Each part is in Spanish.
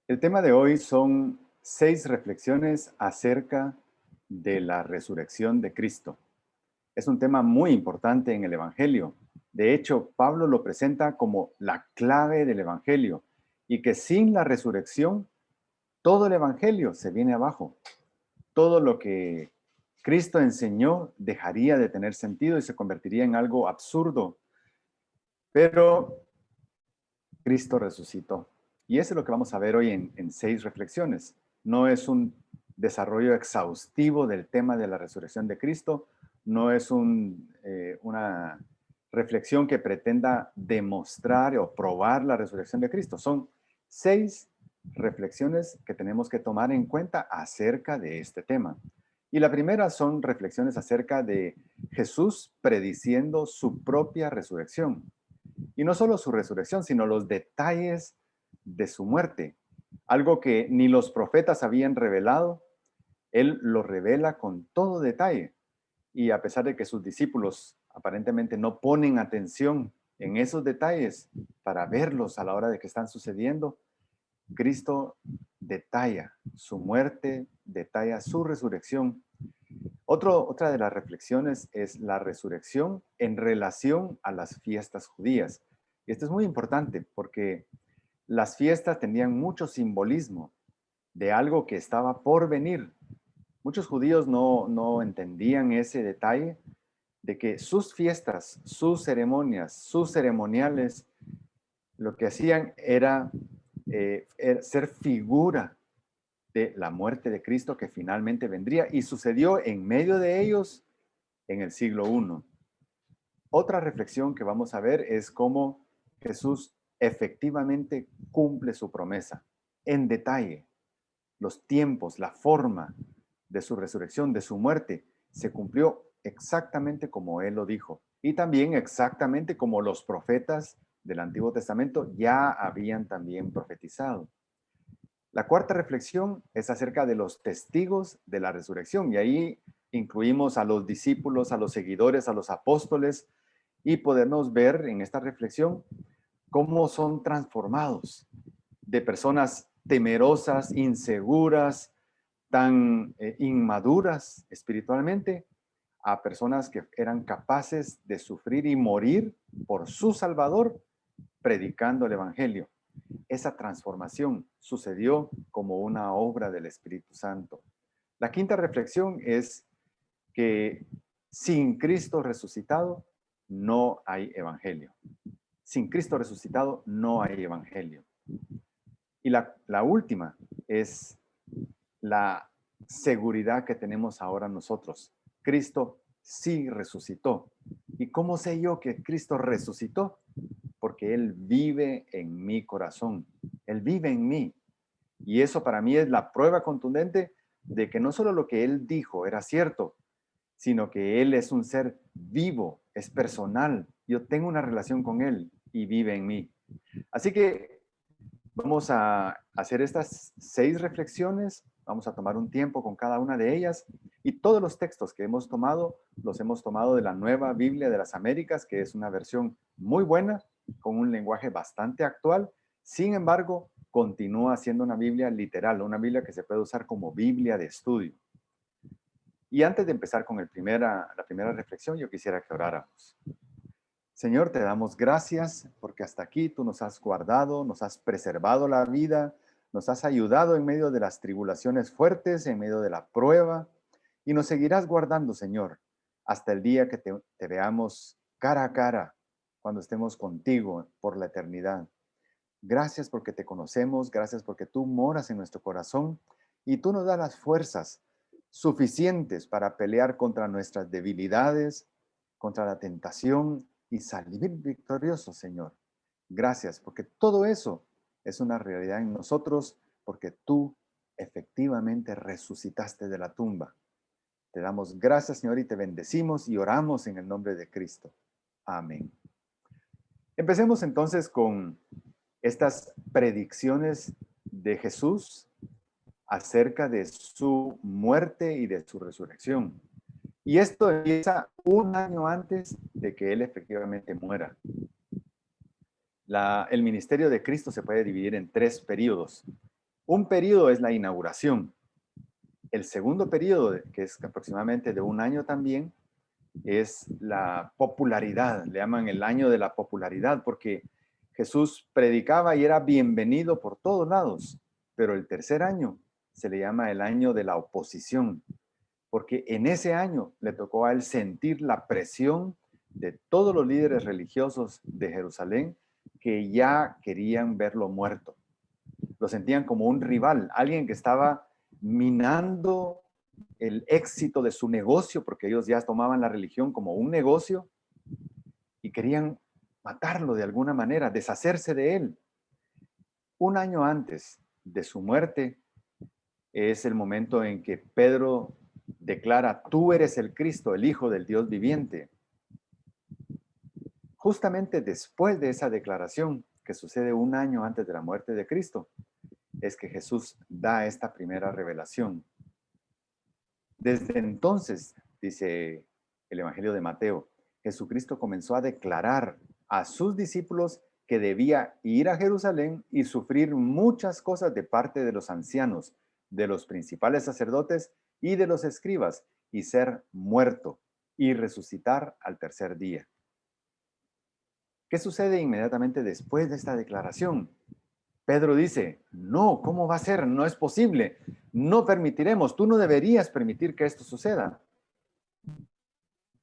El tema de hoy son 6 reflexiones acerca de la resurrección de Cristo. Es un tema muy importante en el Evangelio. De hecho, Pablo lo presenta como la clave del Evangelio y que sin la resurrección todo el Evangelio se viene abajo. Todo lo que Cristo enseñó dejaría de tener sentido y se convertiría en algo absurdo. Pero Cristo resucitó. Y eso es lo que vamos a ver hoy en 6 reflexiones. No es un desarrollo exhaustivo del tema de la resurrección de Cristo, no es una reflexión que pretenda demostrar o probar la resurrección de Cristo. Son 6 reflexiones que tenemos que tomar en cuenta acerca de este tema. Y la primera son reflexiones acerca de Jesús prediciendo su propia resurrección. Y no solo su resurrección, sino los detalles de su muerte. Algo que ni los profetas habían revelado, él lo revela con todo detalle. Y a pesar de que sus discípulos aparentemente no ponen atención en esos detalles para verlos a la hora de que están sucediendo, Cristo detalla su muerte, detalla su resurrección. Otra de las reflexiones es la resurrección en relación a las fiestas judías. Y esto es muy importante porque las fiestas tenían mucho simbolismo de algo que estaba por venir. Muchos judíos no entendían ese detalle de que sus fiestas, sus ceremonias, sus ceremoniales, lo que hacían era ser figura de la muerte de Cristo que finalmente vendría y sucedió en medio de ellos en el siglo I. Otra reflexión que vamos a ver es cómo Jesús efectivamente cumple su promesa en detalle. Los tiempos, la forma de su resurrección, de su muerte, se cumplió exactamente como Él lo dijo. Y también exactamente como los profetas del Antiguo Testamento ya habían también profetizado. La cuarta reflexión es acerca de los testigos de la resurrección. Y ahí incluimos a los discípulos, a los seguidores, a los apóstoles, y podemos ver en esta reflexión cómo son transformados de personas temerosas, inseguras, tan inmaduras espiritualmente, a personas que eran capaces de sufrir y morir por su Salvador predicando el Evangelio. Esa transformación sucedió como una obra del Espíritu Santo. La quinta reflexión es que sin Cristo resucitado no hay Evangelio. Sin Cristo resucitado no hay Evangelio. Y la última es la seguridad que tenemos ahora nosotros. Cristo sí resucitó. ¿Y cómo sé yo que Cristo resucitó? Porque Él vive en mi corazón. Él vive en mí. Y eso para mí es la prueba contundente de que no solo lo que Él dijo era cierto, sino que Él es un ser vivo, es personal. Yo tengo una relación con Él y vive en mí. Así que vamos a hacer estas 6 reflexiones, vamos a tomar un tiempo con cada una de ellas y todos los textos que hemos tomado los hemos tomado de la Nueva Biblia de las Américas, que es una versión muy buena, con un lenguaje bastante actual. Sin embargo, continúa siendo una Biblia literal, una Biblia que se puede usar como Biblia de estudio. Y antes de empezar con la primera reflexión, yo quisiera que oráramos. Señor, te damos gracias porque hasta aquí tú nos has guardado, nos has preservado la vida, nos has ayudado en medio de las tribulaciones fuertes, en medio de la prueba, y nos seguirás guardando, Señor, hasta el día que te veamos cara a cara, cuando estemos contigo por la eternidad. Gracias porque te conocemos, gracias porque tú moras en nuestro corazón y tú nos das las fuerzas suficientes para pelear contra nuestras debilidades, contra la tentación y salir victoriosos, Señor. Gracias porque todo eso es una realidad en nosotros porque tú efectivamente resucitaste de la tumba. Te damos gracias, Señor, y te bendecimos y oramos en el nombre de Cristo. Amén. Empecemos entonces con estas predicciones de Jesús acerca de su muerte y de su resurrección. Y esto empieza un año antes de que Él efectivamente muera. El ministerio de Cristo se puede dividir en 3 periodos. Un periodo es la inauguración. El segundo periodo, que es aproximadamente de un año también, es la popularidad. Le llaman el año de la popularidad porque Jesús predicaba y era bienvenido por todos lados. Pero el tercer año se le llama el año de la oposición, porque en ese año le tocó a él sentir la presión de todos los líderes religiosos de Jerusalén que ya querían verlo muerto. Lo sentían como un rival, alguien que estaba minando el éxito de su negocio, porque ellos ya tomaban la religión como un negocio y querían matarlo de alguna manera, deshacerse de él. Un año antes de su muerte es el momento en que Pedro declara: tú eres el Cristo, el Hijo del Dios viviente. Justamente después de esa declaración, que sucede un año antes de la muerte de Cristo, es que Jesús da esta primera revelación. Desde entonces, dice el Evangelio de Mateo, Jesucristo comenzó a declarar a sus discípulos que debía ir a Jerusalén y sufrir muchas cosas de parte de los ancianos, de los principales sacerdotes y de los escribas, y ser muerto y resucitar al tercer día. ¿Qué sucede inmediatamente después de esta declaración? Pedro dice: no, ¿cómo va a ser? No es posible. No permitiremos, tú no deberías permitir que esto suceda.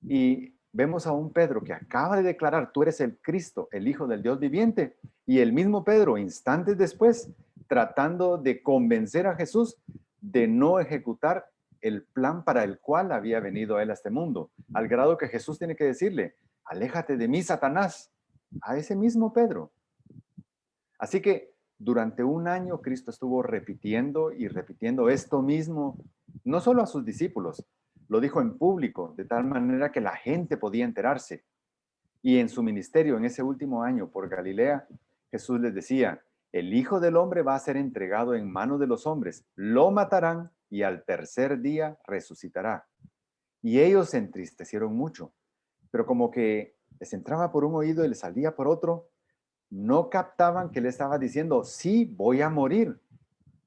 Y vemos a un Pedro que acaba de declarar: tú eres el Cristo, el Hijo del Dios viviente. Y el mismo Pedro, instantes después, tratando de convencer a Jesús de no ejecutar el plan para el cual había venido él a este mundo, al grado que Jesús tiene que decirle: aléjate de mí, Satanás, a ese mismo Pedro. Así que durante un año Cristo estuvo repitiendo y repitiendo esto mismo, no solo a sus discípulos, lo dijo en público, de tal manera que la gente podía enterarse. Y en su ministerio, en ese último año por Galilea, Jesús les decía: el Hijo del Hombre va a ser entregado en manos de los hombres, lo matarán y al tercer día resucitará. Y ellos se entristecieron mucho, pero como que les entraba por un oído y les salía por otro, no captaban que le estaba diciendo: sí, voy a morir,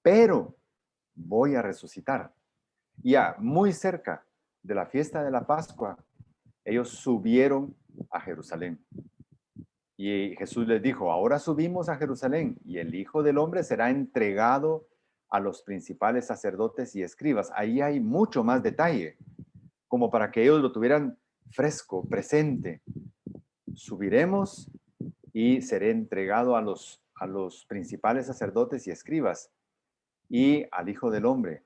pero voy a resucitar. Ya muy cerca de la fiesta de la Pascua, ellos subieron a Jerusalén. Y Jesús les dijo: ahora subimos a Jerusalén y el Hijo del Hombre será entregado a los principales sacerdotes y escribas. Ahí hay mucho más detalle, como para que ellos lo tuvieran fresco, presente. Subiremos y seré entregado a los principales sacerdotes y escribas, y al Hijo del Hombre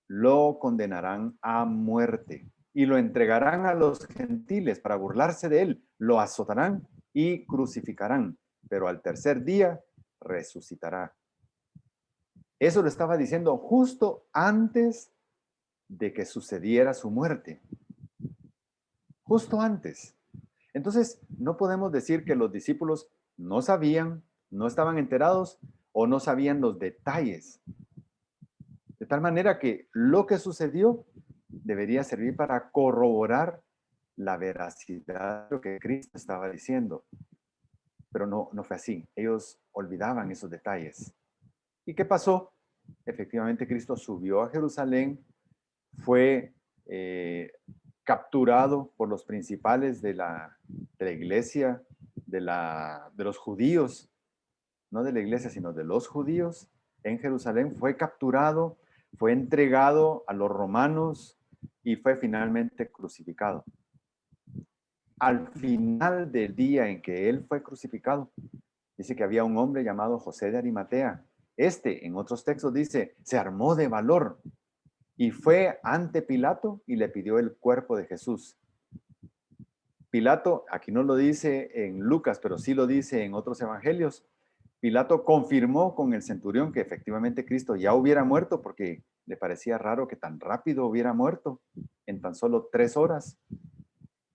lo condenarán a muerte y lo entregarán a los gentiles para burlarse de él, lo azotarán y crucificarán, pero al tercer día resucitará. Eso lo estaba diciendo justo antes de que sucediera su muerte, justo antes. Entonces, no podemos decir que los discípulos no sabían, no estaban enterados o no sabían los detalles. De tal manera que lo que sucedió debería servir para corroborar la veracidad de lo que Cristo estaba diciendo. Pero no fue así. Ellos olvidaban esos detalles. ¿Y qué pasó? Efectivamente, Cristo subió a Jerusalén, fue capturado por los principales de la iglesia, de los judíos, no de la iglesia, sino de los judíos en Jerusalén. Fue capturado, fue entregado a los romanos y fue finalmente crucificado. Al final del día en que él fue crucificado, dice que había un hombre llamado José de Arimatea. En otros textos dice, se armó de valor y fue ante Pilato y le pidió el cuerpo de Jesús. Pilato, aquí no lo dice en Lucas, pero sí lo dice en otros evangelios. Pilato confirmó con el centurión que efectivamente Cristo ya hubiera muerto, porque le parecía raro que tan rápido hubiera muerto en tan solo 3 horas.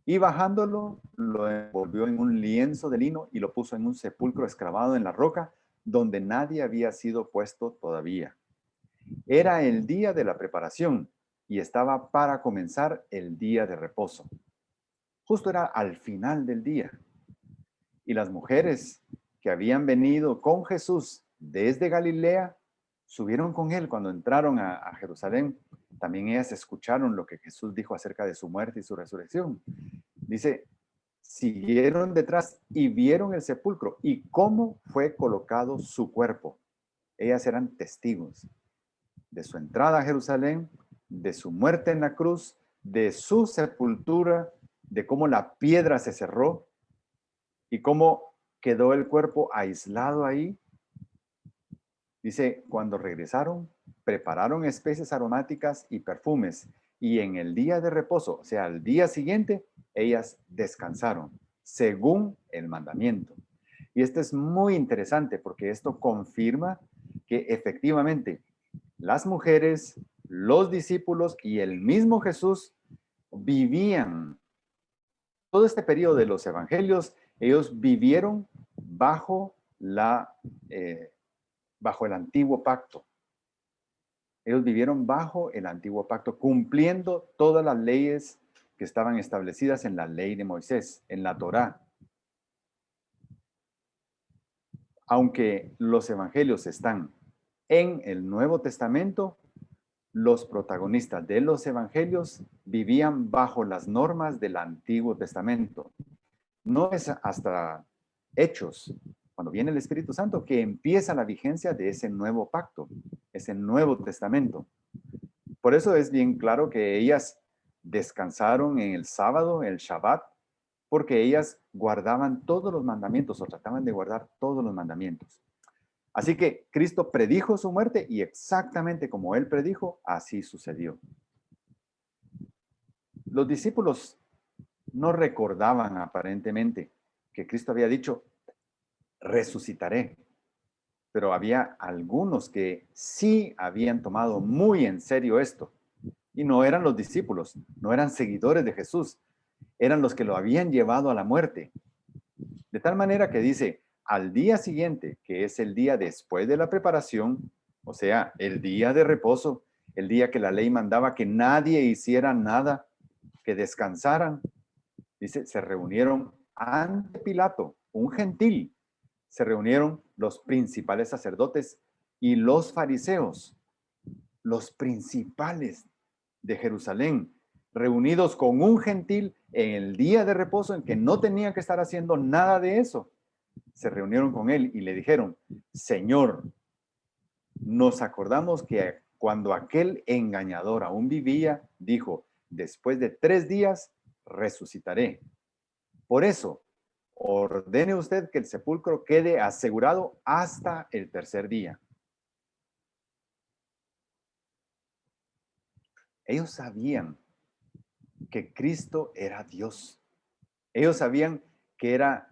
Y bajándolo, lo envolvió en un lienzo de lino y lo puso en un sepulcro excavado en la roca, donde nadie había sido puesto todavía. Era el día de la preparación y estaba para comenzar el día de reposo. Justo era al final del día. Y las mujeres que habían venido con Jesús desde Galilea subieron con él cuando entraron a Jerusalén. También ellas escucharon lo que Jesús dijo acerca de su muerte y su resurrección. Dice, siguieron detrás y vieron el sepulcro y cómo fue colocado su cuerpo. Ellas eran testigos de su entrada a Jerusalén, de su muerte en la cruz, de su sepultura, de cómo la piedra se cerró y cómo quedó el cuerpo aislado ahí. Dice, cuando regresaron, prepararon especies aromáticas y perfumes, y en el día de reposo, o sea, al día siguiente, ellas descansaron, según el mandamiento. Y esto es muy interesante porque esto confirma que efectivamente las mujeres, los discípulos y el mismo Jesús vivían todo este periodo de los evangelios, ellos vivieron bajo bajo el antiguo pacto. Ellos vivieron bajo el antiguo pacto, cumpliendo todas las leyes que estaban establecidas en la ley de Moisés, en la Torá. Aunque los evangelios están en el Nuevo Testamento, los protagonistas de los evangelios vivían bajo las normas del Antiguo Testamento. No es hasta Hechos, cuando viene el Espíritu Santo, que empieza la vigencia de ese nuevo pacto, ese Nuevo Testamento. Por eso es bien claro que ellas descansaron en el sábado, el Shabbat, porque ellas guardaban todos los mandamientos o trataban de guardar todos los mandamientos. Así que Cristo predijo su muerte y exactamente como él predijo, así sucedió. Los discípulos no recordaban aparentemente que Cristo había dicho, resucitaré. Pero había algunos que sí habían tomado muy en serio esto. Y no eran los discípulos, no eran seguidores de Jesús, eran los que lo habían llevado a la muerte. De tal manera que dice, al día siguiente, que es el día después de la preparación, o sea, el día de reposo, el día que la ley mandaba que nadie hiciera nada, que descansaran, dice, se reunieron ante Pilato, un gentil, se reunieron los principales sacerdotes y los fariseos, los principales de Jerusalén, reunidos con un gentil en el día de reposo en que no tenían que estar haciendo nada de eso. Se reunieron con él y le dijeron, Señor, nos acordamos que cuando aquel engañador aún vivía, dijo, después de 3 días resucitaré. Por eso, ordene usted que el sepulcro quede asegurado hasta el tercer día. Ellos sabían que Cristo era Dios. Ellos sabían que era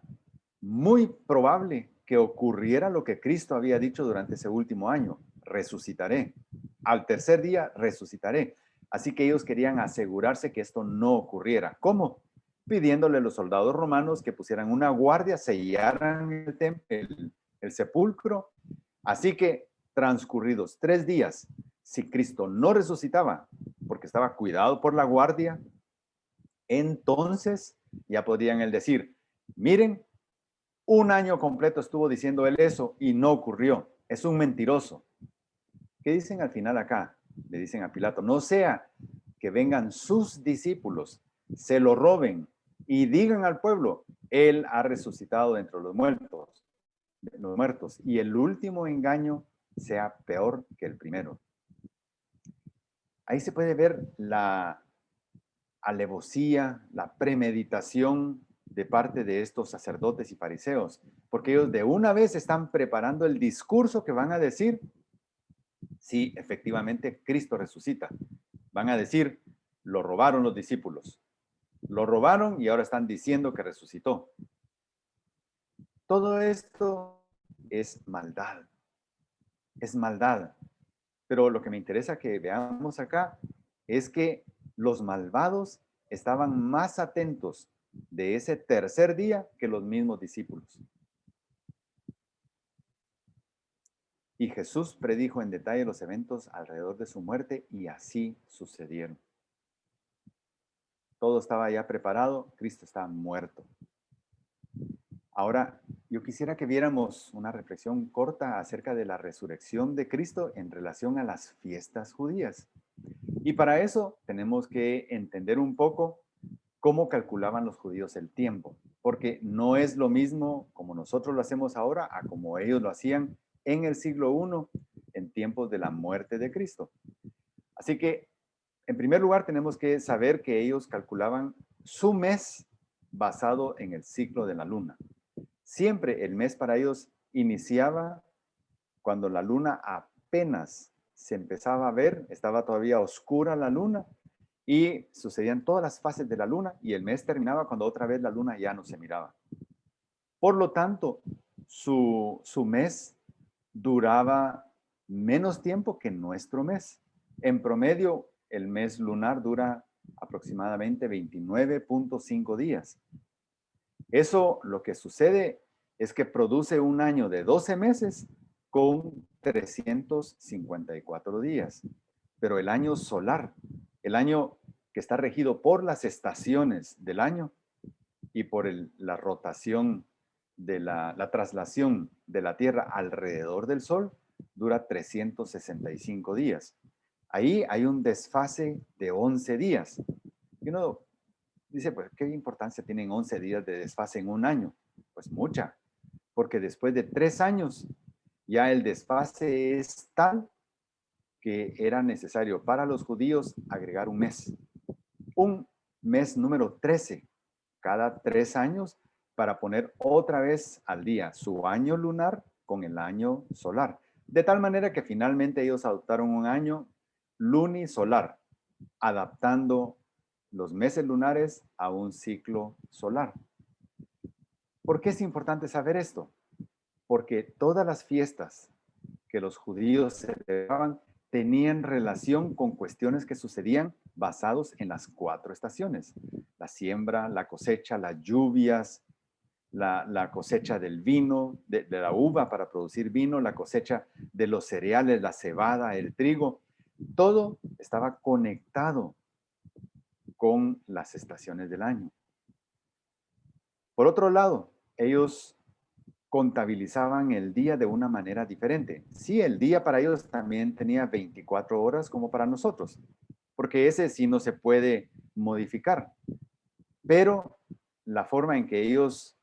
muy probable que ocurriera lo que Cristo había dicho durante ese último año, resucitaré. Al tercer día resucitaré. Así que ellos querían asegurarse que esto no ocurriera. ¿Cómo? Pidiéndole a los soldados romanos que pusieran una guardia, sellaran el sepulcro. Así que transcurridos 3 días, si Cristo no resucitaba, porque estaba cuidado por la guardia, entonces ya podrían él decir, miren, 1 año completo estuvo diciendo él eso y no ocurrió. Es un mentiroso. ¿Qué dicen al final acá? Le dicen a Pilato, no sea que vengan sus discípulos, se lo roben y digan al pueblo, él ha resucitado de entre los muertos, y el último engaño sea peor que el primero. Ahí se puede ver la alevosía, la premeditación de parte de estos sacerdotes y fariseos, porque ellos de una vez están preparando el discurso que van a decir si efectivamente Cristo resucita. Van a decir, lo robaron los discípulos, lo robaron y ahora están diciendo que resucitó. Todo esto es maldad, es maldad. Pero lo que me interesa que veamos acá es que los malvados estaban más atentos de ese tercer día que los mismos discípulos. Y Jesús predijo en detalle los eventos alrededor de su muerte y así sucedieron. Todo estaba ya preparado, Cristo estaba muerto. Ahora, Yo quisiera que viéramos una reflexión corta acerca de la resurrección de Cristo en relación a las fiestas judías. Y para eso tenemos que entender un poco cómo calculaban los judíos el tiempo, porque no es lo mismo como nosotros lo hacemos ahora a como ellos lo hacían en el siglo I, en tiempos de la muerte de Cristo. Así que, en primer lugar, tenemos que saber que ellos calculaban su mes basado en el ciclo de la luna. Siempre el mes para ellos iniciaba cuando la luna apenas se empezaba a ver, estaba todavía oscura la luna y sucedían todas las fases de la luna y el mes terminaba cuando otra vez la luna ya no se miraba. Por lo tanto, su mes duraba menos tiempo que nuestro mes. En promedio, el mes lunar dura aproximadamente 29.5 días. Eso lo que sucede es que produce un año de 12 meses con 354 días. Pero el año solar, el año que está regido por las estaciones del año y por la rotación de la traslación de la Tierra alrededor del Sol, dura 365 días. Ahí hay un desfase de 11 días. Y uno dice, pues, ¿qué importancia tienen 11 días de desfase en un año? Pues mucha, porque después de 3 años ya el desfase es tal que era necesario para los judíos agregar un mes número 13 cada 3 años para poner otra vez al día su año lunar con el año solar. De tal manera que finalmente ellos adoptaron un año lunisolar, adaptando los meses lunares a un ciclo solar. ¿Por qué es importante saber esto? Porque todas las fiestas que los judíos celebraban tenían relación con cuestiones que sucedían basados en las 4 estaciones. La siembra, la cosecha, las lluvias, la cosecha del vino, de la uva para producir vino, la cosecha de los cereales, la cebada, el trigo. Todo estaba conectado con las estaciones del año. Por otro lado, ellos contabilizaban el día de una manera diferente. Sí, el día para ellos también tenía 24 horas como para nosotros, porque ese sí no se puede modificar. Pero la forma en que ellos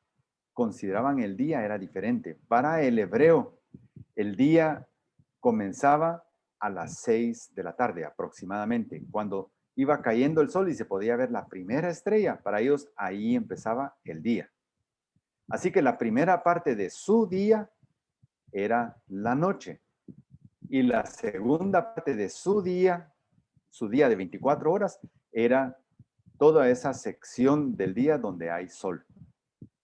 consideraban el día era diferente. Para el hebreo, el día comenzaba a las 6 de la tarde aproximadamente, cuando iba cayendo el sol y se podía ver la primera estrella. Para ellos ahí empezaba el día. Así que la primera parte de su día era la noche. Y la segunda parte de su día de 24 horas, era toda esa sección del día donde hay sol,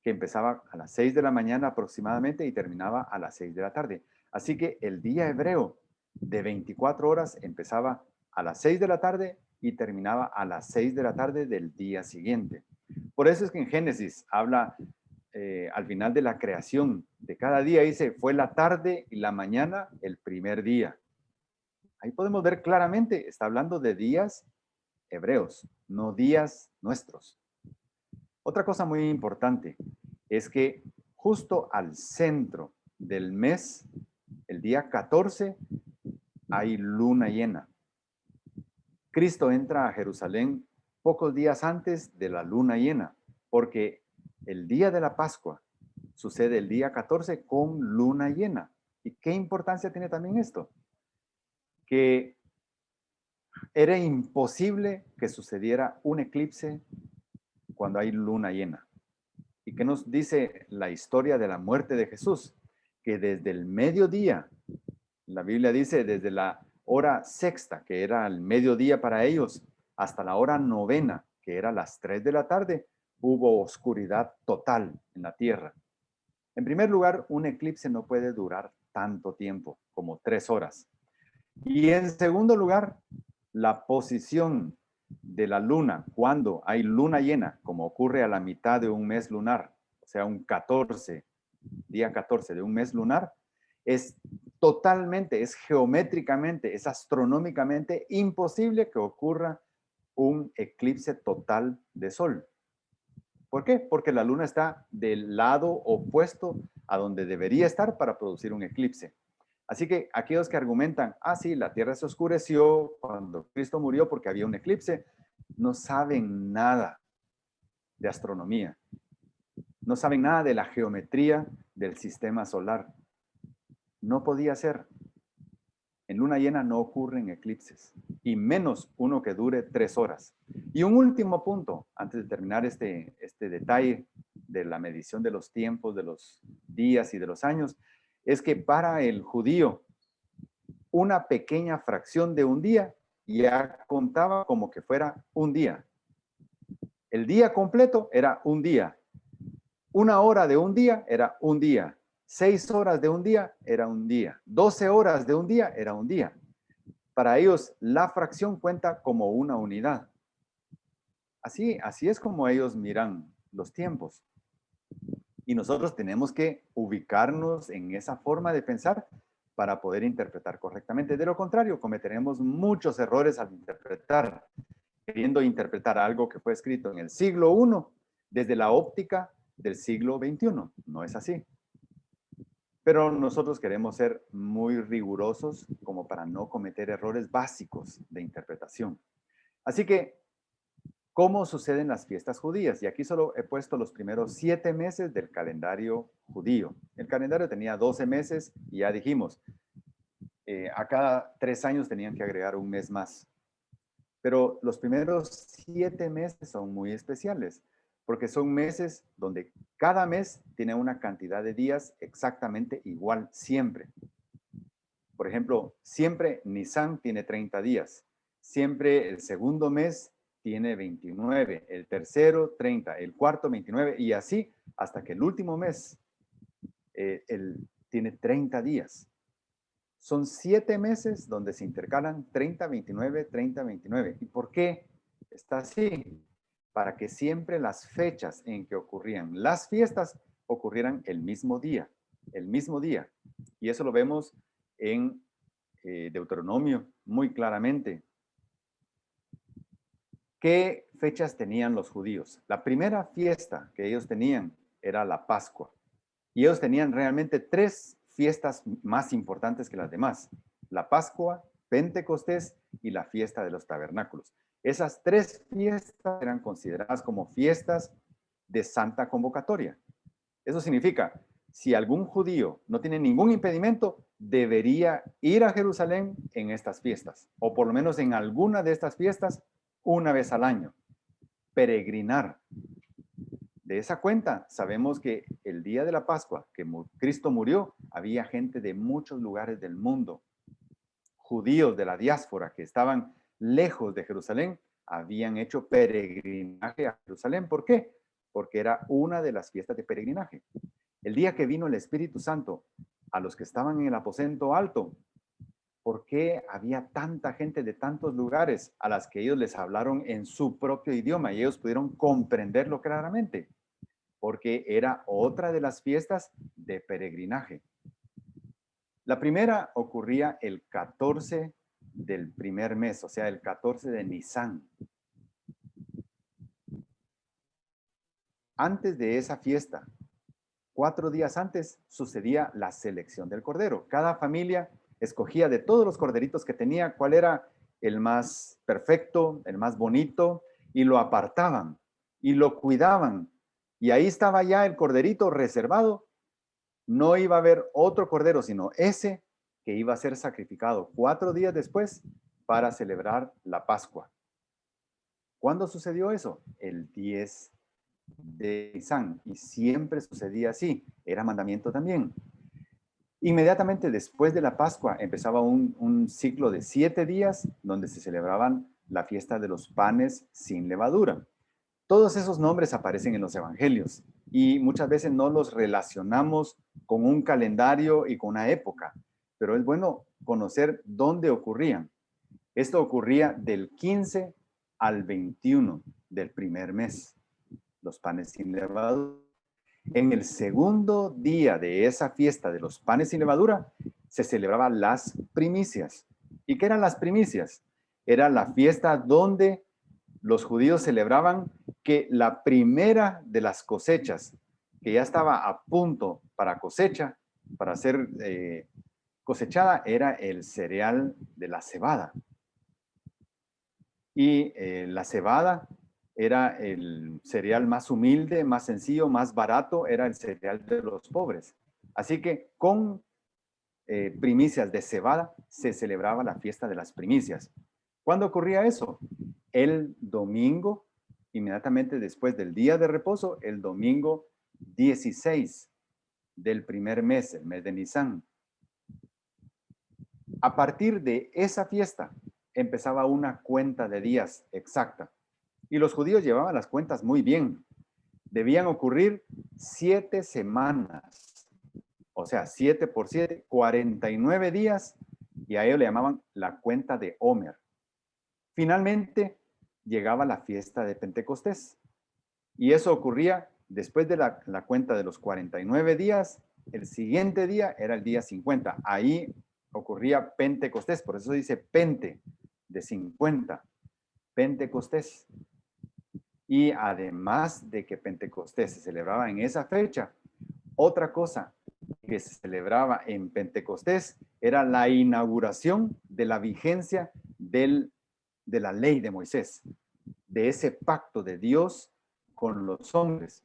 que empezaba a las 6 de la mañana aproximadamente y terminaba a las 6 de la tarde. Así que el día hebreo de 24 horas empezaba a las 6 de la tarde y terminaba a las 6 de la tarde del día siguiente. Por eso es que en Génesis habla al final de la creación de cada día, dice, fue la tarde y la mañana el primer día. Ahí podemos ver claramente, está hablando de días hebreos, no días nuestros. Otra cosa muy importante es que justo al centro del mes, el día 14, hay luna llena. Cristo entra a Jerusalén pocos días antes de la luna llena, porque el día de la Pascua sucede el día 14 con luna llena. ¿Y qué importancia tiene también esto? Que era imposible que sucediera un eclipse cuando hay luna llena. ¿Y qué nos dice la historia de la muerte de Jesús? Que desde el mediodía, la Biblia dice desde la hora sexta, que era el mediodía para ellos, hasta la hora novena, que era las 3 de la tarde, hubo oscuridad total en la tierra. En primer lugar, un eclipse no puede durar tanto tiempo, como 3 horas. Y en segundo lugar, la posición de la luna cuando hay luna llena, como ocurre a la mitad de un mes lunar, o sea, un 14, día 14 de un mes lunar, es totalmente, es geométricamente, es astronómicamente imposible que ocurra un eclipse total de sol. ¿Por qué? Porque la luna está del lado opuesto a donde debería estar para producir un eclipse. Así que aquellos que argumentan, ah, sí, la Tierra se oscureció cuando Cristo murió porque había un eclipse, no saben nada de astronomía, no saben nada de la geometría del sistema solar. No podía ser. En luna llena no ocurren eclipses, y menos uno que dure 3 horas. Y un último punto, antes de terminar este detalle de la medición de los tiempos, de los días y de los años, es que para el judío, una pequeña fracción de un día ya contaba como que fuera un día. El día completo era un día. Una hora de un día era un día. 6 horas de un día era un día. 12 horas de un día era un día. Para ellos, la fracción cuenta como una unidad. Así es como ellos miran los tiempos. Y nosotros tenemos que ubicarnos en esa forma de pensar para poder interpretar correctamente. De lo contrario, cometeremos muchos errores al interpretar, queriendo interpretar algo que fue escrito en el siglo I desde la óptica del siglo XXI. No es así. Pero nosotros queremos ser muy rigurosos como para no cometer errores básicos de interpretación. Así que, ¿cómo suceden las fiestas judías? Y aquí solo he puesto los primeros 7 meses del calendario judío. El calendario tenía 12 meses y ya dijimos, a cada 3 años tenían que agregar un mes más. Pero los primeros 7 meses son muy especiales, porque son meses donde cada mes tiene una cantidad de días exactamente igual siempre. Por ejemplo, siempre Nisan tiene 30 días, siempre el segundo mes tiene 29, el tercero 30, el cuarto 29 y así hasta que el último mes tiene 30 días. Son 7 meses donde se intercalan 30, 29, 30, 29. ¿Y por qué está así? Para que siempre las fechas en que ocurrían las fiestas ocurrieran el mismo día, el mismo día. Y eso lo vemos en Deuteronomio muy claramente. ¿Qué fechas tenían los judíos? La primera fiesta que ellos tenían era la Pascua. Y ellos tenían realmente 3 fiestas más importantes que las demás. La Pascua, Pentecostés y la fiesta de los tabernáculos. Esas 3 fiestas eran consideradas como fiestas de santa convocatoria. Eso significa, si algún judío no tiene ningún impedimento, debería ir a Jerusalén en estas fiestas, o por lo menos en alguna de estas fiestas, una vez al año. Peregrinar. De esa cuenta, sabemos que el día de la Pascua, que Cristo murió, había gente de muchos lugares del mundo. Judíos de la diáspora que estaban lejos de Jerusalén, habían hecho peregrinaje a Jerusalén. ¿Por qué? Porque era una de las fiestas de peregrinaje. El día que vino el Espíritu Santo a los que estaban en el aposento alto, ¿por qué había tanta gente de tantos lugares a las que ellos les hablaron en su propio idioma y ellos pudieron comprenderlo claramente? Porque era otra de las fiestas de peregrinaje. La primera ocurría el 14 del primer mes, o sea, el 14 de Nisan. Antes de esa fiesta, 4 días antes, sucedía la selección del cordero. Cada familia escogía de todos los corderitos que tenía cuál era el más perfecto, el más bonito, y lo apartaban y lo cuidaban. Y ahí estaba ya el corderito reservado. No iba a haber otro cordero, sino ese que iba a ser sacrificado 4 días después para celebrar la Pascua. ¿Cuándo sucedió eso? El 10 de Nisan, y siempre sucedía así, era mandamiento también. Inmediatamente después de la Pascua empezaba un ciclo de 7 días donde se celebraban la fiesta de los panes sin levadura. Todos esos nombres aparecen en los evangelios y muchas veces no los relacionamos con un calendario y con una época, pero es bueno conocer dónde ocurrían. Esto ocurría del 15 al 21 del primer mes, los panes sin levadura. En el segundo día de esa fiesta de los panes sin levadura, se celebraban las primicias. ¿Y qué eran las primicias? Era la fiesta donde los judíos celebraban que la primera de las cosechas, que ya estaba a punto para cosecha, para ser cosechada, era el cereal de la cebada. Y la cebada era el cereal más humilde, más sencillo, más barato, era el cereal de los pobres. Así que con primicias de cebada se celebraba la fiesta de las primicias. ¿Cuándo ocurría eso? El domingo, inmediatamente después del día de reposo, el domingo 16 del primer mes, el mes de Nisan. A partir de esa fiesta empezaba una cuenta de días exacta. Y los judíos llevaban las cuentas muy bien. Debían ocurrir 7 semanas. O sea, 7 por 7, 49 días. Y a ello le llamaban la cuenta de Homer. Finalmente llegaba la fiesta de Pentecostés. Y eso ocurría después de la cuenta de los 49 días. El siguiente día era el día 50. Ahí ocurría Pentecostés. Por eso dice Pente, de 50. Pentecostés. Y además de que Pentecostés se celebraba en esa fecha, otra cosa que se celebraba en Pentecostés era la inauguración de la vigencia de la ley de Moisés, de ese pacto de Dios con los hombres.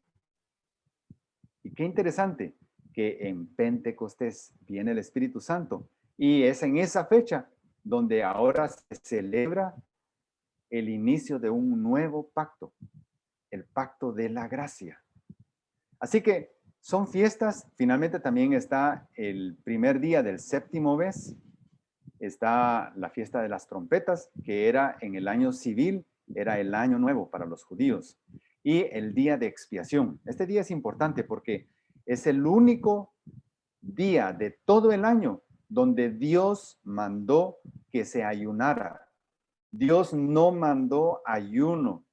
Y qué interesante que en Pentecostés viene el Espíritu Santo y es en esa fecha donde ahora se celebra el inicio de un nuevo pacto, el pacto de la gracia. Así que son fiestas. Finalmente también está el primer día del séptimo mes. Está la fiesta de las trompetas, que era en el año civil, era el año nuevo para los judíos. Y el día de expiación. Este día es importante porque es el único día de todo el año donde Dios mandó que se ayunara. Dios no mandó ayuno.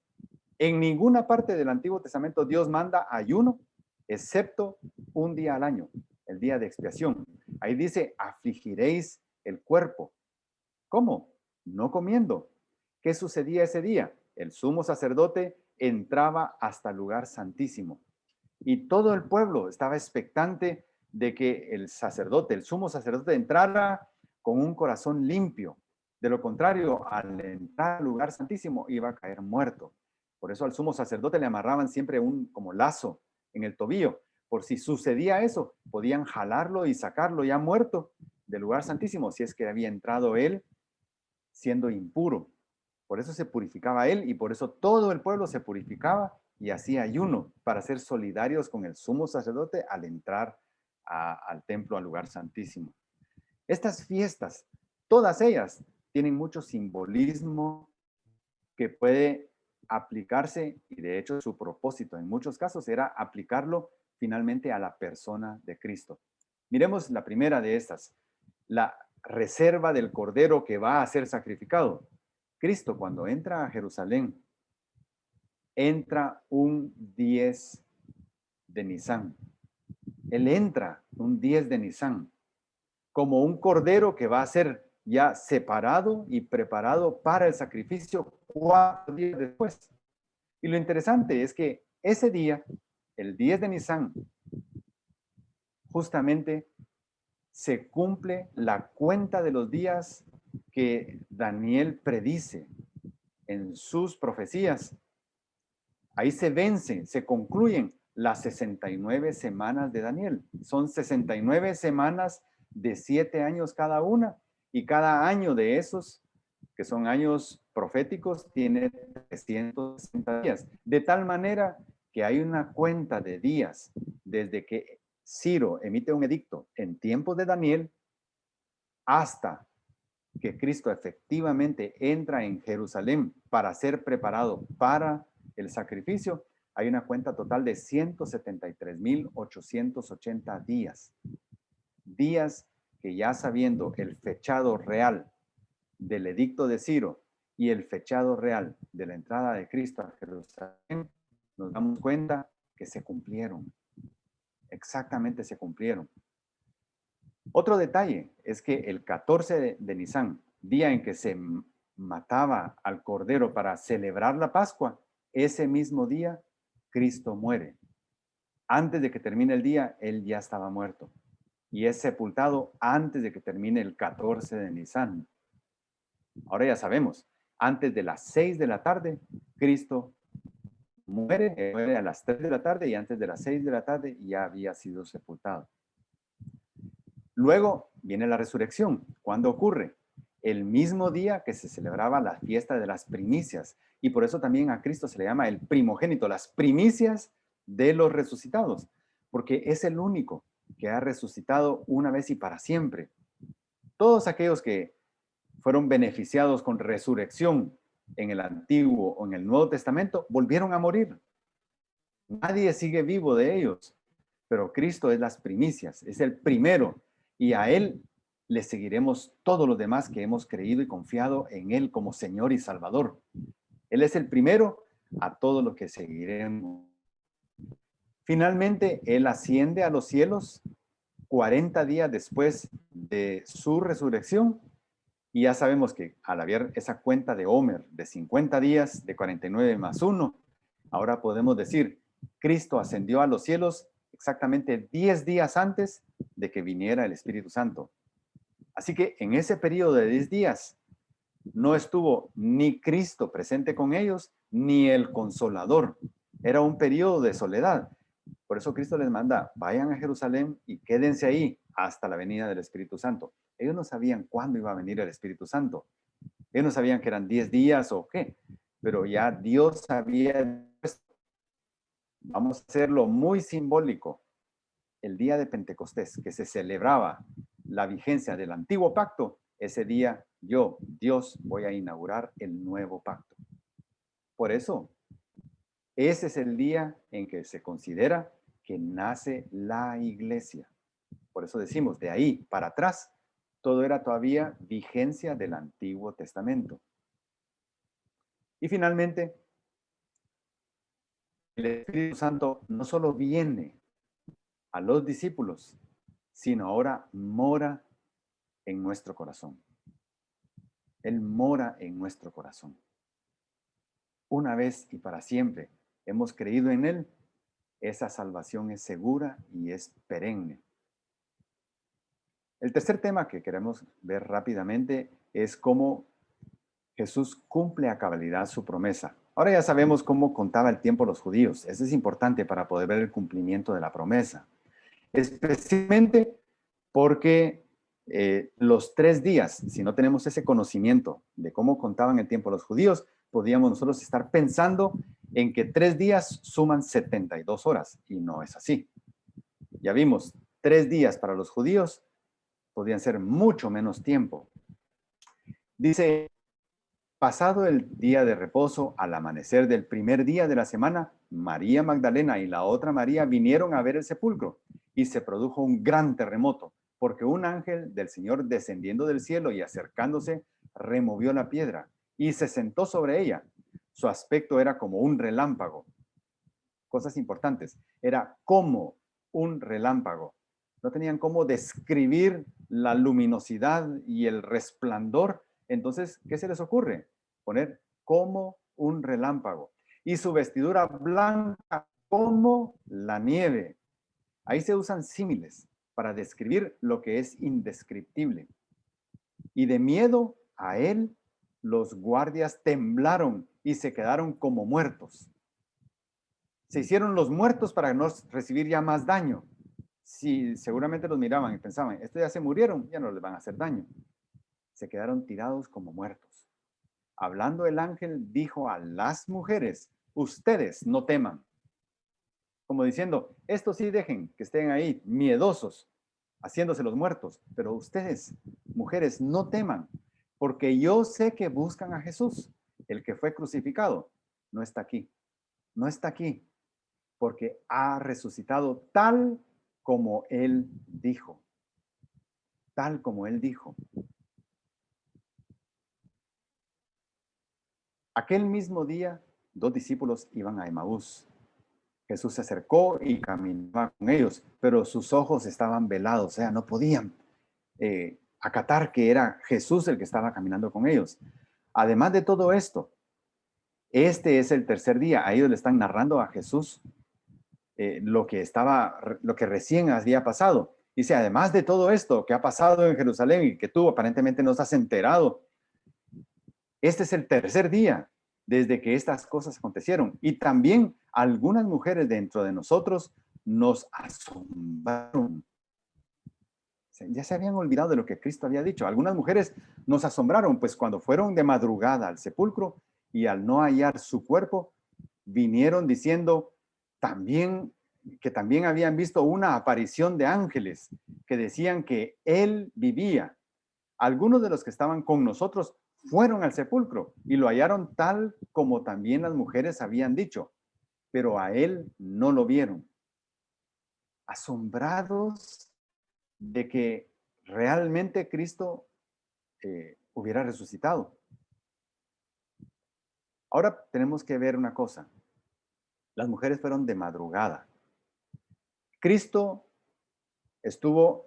En ninguna parte del Antiguo Testamento Dios manda ayuno, excepto un día al año, el día de expiación. Ahí dice, afligiréis el cuerpo. ¿Cómo? No comiendo. ¿Qué sucedía ese día? El sumo sacerdote entraba hasta el lugar santísimo y todo el pueblo estaba expectante de que el sacerdote, el sumo sacerdote, entrara con un corazón limpio. De lo contrario, al entrar al lugar santísimo iba a caer muerto. Por eso al sumo sacerdote le amarraban siempre un como lazo en el tobillo. Por si sucedía eso, podían jalarlo y sacarlo ya muerto del lugar santísimo si es que había entrado él siendo impuro. Por eso se purificaba él y por eso todo el pueblo se purificaba y hacía ayuno para ser solidarios con el sumo sacerdote al entrar al templo, al lugar santísimo. Estas fiestas, todas ellas, tienen mucho simbolismo que puede aplicarse y de hecho su propósito en muchos casos era aplicarlo finalmente a la persona de Cristo. Miremos la primera de estas, la reserva del cordero que va a ser sacrificado. Cristo cuando entra a Jerusalén, entra un 10 de Nisan. Él entra un 10 de Nisan como un cordero que va a ser ya separado y preparado para el sacrificio 4 días después. Y lo interesante es que ese día, el 10 de Nisan, justamente se cumple la cuenta de los días que Daniel predice en sus profecías. Ahí se vencen, se concluyen las 69 semanas de Daniel. Son 69 semanas de 7 años cada una y cada año de esos, que son años proféticos, tiene 360 días. De tal manera que hay una cuenta de días desde que Ciro emite un edicto en tiempos de Daniel hasta que Cristo efectivamente entra en Jerusalén para ser preparado para el sacrificio, hay una cuenta total de 173,880 días. Días que ya sabiendo el fechado real del edicto de Ciro y el fechado real de la entrada de Cristo a Jerusalén, nos damos cuenta que se cumplieron. Exactamente se cumplieron. Otro detalle es que el 14 de Nisan, día en que se mataba al cordero para celebrar la Pascua, ese mismo día Cristo muere. Antes de que termine el día, él ya estaba muerto y es sepultado antes de que termine el 14 de Nisan. Ahora ya sabemos, antes de las 6 de la tarde, Cristo muere a las 3 de la tarde y antes de las 6 de la tarde ya había sido sepultado. Luego viene la resurrección. ¿Cuándo ocurre? El mismo día que se celebraba la fiesta de las primicias. Y por eso también a Cristo se le llama el primogénito, las primicias de los resucitados, porque es el único que ha resucitado una vez y para siempre. Todos aquellos que fueron beneficiados con resurrección en el Antiguo o en el Nuevo Testamento volvieron a morir. Nadie sigue vivo de ellos, pero Cristo es las primicias, es el primero, y a Él le seguiremos todos los demás que hemos creído y confiado en Él como Señor y Salvador. Él es el primero a todos los que seguiremos. Finalmente, Él asciende a los cielos 40 días después de su resurrección, y ya sabemos que al haber esa cuenta de Homer de 50 días, de 49 más 1, ahora podemos decir, Cristo ascendió a los cielos exactamente 10 días antes de que viniera el Espíritu Santo. Así que en ese periodo de 10 días no estuvo ni Cristo presente con ellos, ni el Consolador. Era un periodo de soledad. Por eso Cristo les manda, vayan a Jerusalén y quédense ahí hasta la venida del Espíritu Santo. Ellos no sabían cuándo iba a venir el Espíritu Santo. Ellos no sabían que eran 10 días o qué, pero ya Dios había puesto. Vamos a hacerlo muy simbólico. El día de Pentecostés, que se celebraba la vigencia del antiguo pacto, ese día yo, Dios, voy a inaugurar el nuevo pacto. Por eso, ese es el día en que se considera que nace la iglesia. Por eso decimos, de ahí para atrás, todo era todavía vigencia del Antiguo Testamento. Y finalmente, el Espíritu Santo no solo viene a los discípulos, sino ahora mora en nuestro corazón. Él mora en nuestro corazón. Una vez y para siempre hemos creído en Él, esa salvación es segura y es perenne. El tercer tema que queremos ver rápidamente es cómo Jesús cumple a cabalidad su promesa. Ahora ya sabemos cómo contaba el tiempo los judíos. Eso es importante para poder ver el cumplimiento de la promesa. Especialmente porque los 3 días, si no tenemos ese conocimiento de cómo contaban el tiempo los judíos, podríamos nosotros estar pensando en que 3 días suman 72 horas, y no es así. Ya vimos, 3 días para los judíos podían ser mucho menos tiempo. Dice, pasado el día de reposo, al amanecer del primer día de la semana, María Magdalena y la otra María vinieron a ver el sepulcro, y se produjo un gran terremoto, porque un ángel del Señor descendiendo del cielo y acercándose, removió la piedra y se sentó sobre ella. Su aspecto era como un relámpago. Cosas importantes, era como un relámpago. No tenían cómo describir la luminosidad y el resplandor. Entonces, ¿qué se les ocurre? Poner como un relámpago. Y su vestidura blanca como la nieve. Ahí se usan símiles para describir lo que es indescriptible. Y de miedo a él, los guardias temblaron y se quedaron como muertos. Se hicieron los muertos para no recibir ya más daño. Si seguramente los miraban y pensaban, estos ya se murieron, ya no les van a hacer daño. Se quedaron tirados como muertos. Hablando el ángel dijo a las mujeres, ustedes no teman. Como diciendo, estos sí dejen que estén ahí miedosos, haciéndose los muertos, pero ustedes, mujeres, no teman, porque yo sé que buscan a Jesús, el que fue crucificado. No está aquí, no está aquí, porque ha resucitado tal como Él dijo, tal como Él dijo. Aquel mismo día, 2 discípulos iban a Emaús. Jesús se acercó y caminaba con ellos, pero sus ojos estaban velados, o sea, no podían acatar que era Jesús el que estaba caminando con ellos. Además de todo esto, este es el tercer día. A ellos le están narrando a Jesús lo que recién había pasado. Dice, además de todo esto que ha pasado en Jerusalén y que tú aparentemente no has enterado, este es el tercer día desde que estas cosas acontecieron. Y también algunas mujeres dentro de nosotros nos asombraron. Ya se habían olvidado de lo que Cristo había dicho. Algunas mujeres nos asombraron, pues cuando fueron de madrugada al sepulcro y al no hallar su cuerpo, vinieron diciendo también habían visto una aparición de ángeles que decían que él vivía. Algunos de los que estaban con nosotros fueron al sepulcro y lo hallaron tal como también las mujeres habían dicho, pero a él no lo vieron. Asombrados de que realmente Cristo hubiera resucitado. Ahora tenemos que ver una cosa. Las mujeres fueron de madrugada. Cristo estuvo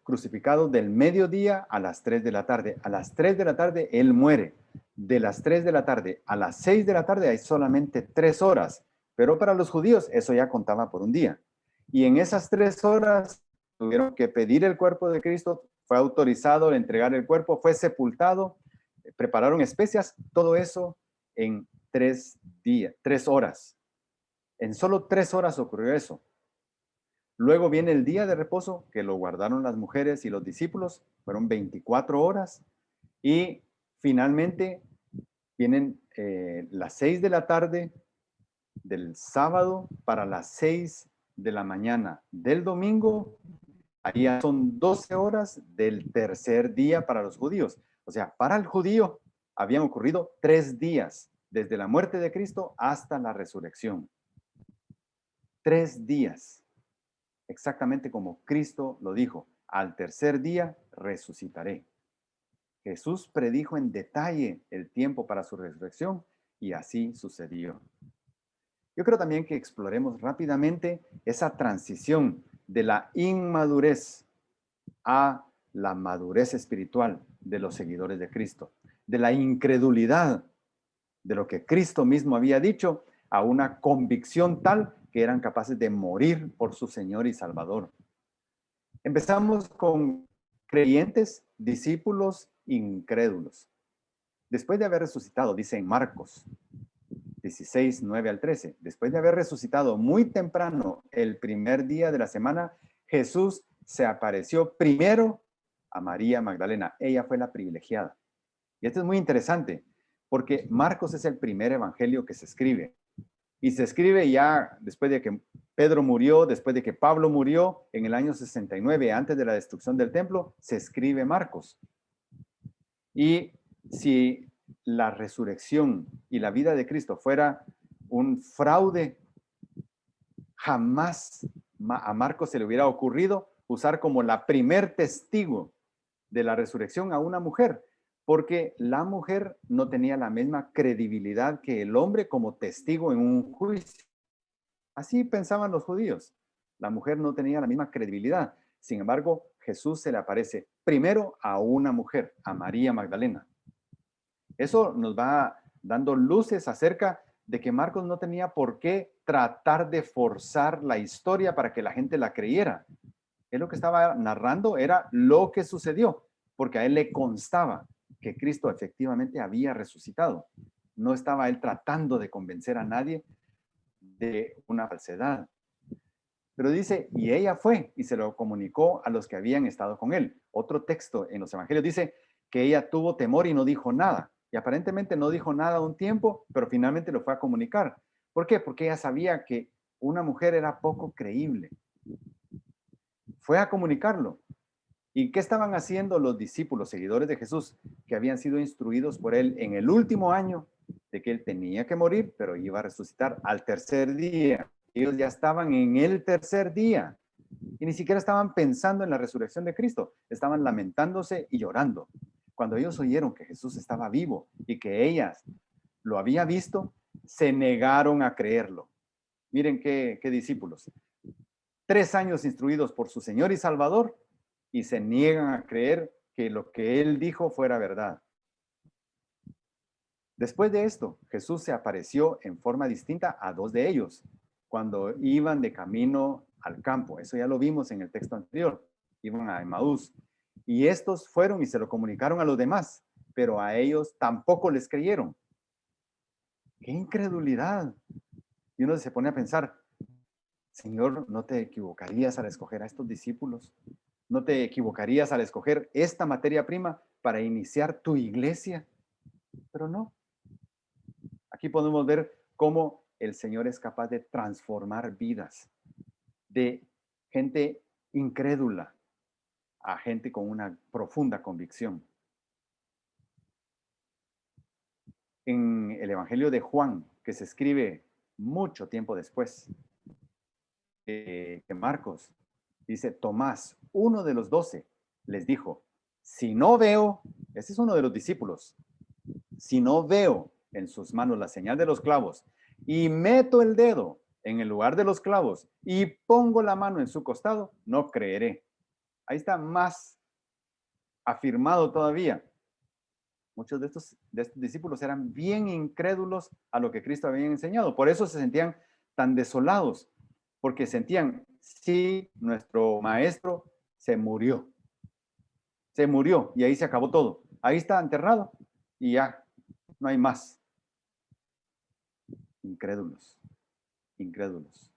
crucificado del mediodía a las 3 de la tarde. A las 3 de la tarde Él muere. De las 3 de la tarde a las 6 de la tarde hay solamente 3 horas. Pero para los judíos eso ya contaba por un día. Y en esas 3 horas tuvieron que pedir el cuerpo de Cristo. Fue autorizado a entregar el cuerpo, fue sepultado, prepararon especias, todo eso en 3 días, 3 horas. En solo 3 horas ocurrió eso. Luego viene el día de reposo, que lo guardaron las mujeres y los discípulos, fueron 24 horas. Y finalmente vienen las 6 de la tarde del sábado para las 6 de la mañana del domingo. Ahí son 12 horas del tercer día para los judíos. O sea, para el judío habían ocurrido 3 días, desde la muerte de Cristo hasta la resurrección. 3 días. Exactamente como Cristo lo dijo, al tercer día resucitaré. Jesús predijo en detalle el tiempo para su resurrección y así sucedió. Yo creo también que exploremos rápidamente esa transición de la inmadurez a la madurez espiritual de los seguidores de Cristo, de la incredulidad de lo que Cristo mismo había dicho a una convicción tal que eran capaces de morir por su Señor y Salvador. Empezamos con creyentes, discípulos, incrédulos. Después de haber resucitado, dice en Marcos 16, 9 al 13, después de haber resucitado muy temprano el primer día de la semana, Jesús se apareció primero a María Magdalena. Ella fue la privilegiada. Y esto es muy interesante, porque Marcos es el primer evangelio que se escribe. Y se escribe ya después de que Pedro murió, después de que Pablo murió, en el año 69, antes de la destrucción del templo, se escribe Marcos. Y si la resurrección y la vida de Cristo fuera un fraude, jamás a Marcos se le hubiera ocurrido usar como la primer testigo de la resurrección a una mujer, porque la mujer no tenía la misma credibilidad que el hombre como testigo en un juicio. Así pensaban los judíos. La mujer no tenía la misma credibilidad. Sin embargo, Jesús se le aparece primero a una mujer, a María Magdalena. Eso nos va dando luces acerca de que Marcos no tenía por qué tratar de forzar la historia para que la gente la creyera. Él lo que estaba narrando era lo que sucedió, porque a él le constaba que Cristo efectivamente había resucitado. No estaba él tratando de convencer a nadie de una falsedad. Pero dice, y ella fue y se lo comunicó a los que habían estado con él. Otro texto en los evangelios dice que ella tuvo temor y no dijo nada. Y aparentemente no dijo nada un tiempo, pero finalmente lo fue a comunicar. ¿Por qué? Porque ella sabía que una mujer era poco creíble. Fue a comunicarlo. ¿Y qué estaban haciendo los discípulos, seguidores de Jesús, que habían sido instruidos por él en el último año de que él tenía que morir, pero iba a resucitar al tercer día? Ellos ya estaban en el tercer día y ni siquiera estaban pensando en la resurrección de Cristo, estaban lamentándose y llorando. Cuando ellos oyeron que Jesús estaba vivo y que ellas lo había visto, se negaron a creerlo. Miren qué discípulos. 3 años instruidos por su Señor y Salvador y se niegan a creer que lo que él dijo fuera verdad. Después de esto, Jesús se apareció en forma distinta a dos de ellos cuando iban de camino al campo. Eso ya lo vimos en el texto anterior. Iban a Emaús. Y estos fueron y se lo comunicaron a los demás, pero a ellos tampoco les creyeron. ¡Qué incredulidad! Y uno se pone a pensar, Señor, ¿no te equivocarías al escoger a estos discípulos? ¿No te equivocarías al escoger esta materia prima para iniciar tu iglesia? Pero no. Aquí podemos ver cómo el Señor es capaz de transformar vidas de gente incrédula a gente con una profunda convicción. En el Evangelio de Juan, que se escribe mucho tiempo después de Marcos, dice, Tomás, uno de los 12, les dijo, si no veo, ese es uno de los discípulos, si no veo en sus manos la señal de los clavos y meto el dedo en el lugar de los clavos y pongo la mano en su costado, no creeré. Ahí está más afirmado todavía. Muchos de estos discípulos eran bien incrédulos a lo que Cristo había enseñado. Por eso se sentían tan desolados, porque sentían, sí, nuestro maestro se murió y ahí se acabó todo. Ahí está enterrado y ya, no hay más. Incrédulos, incrédulos.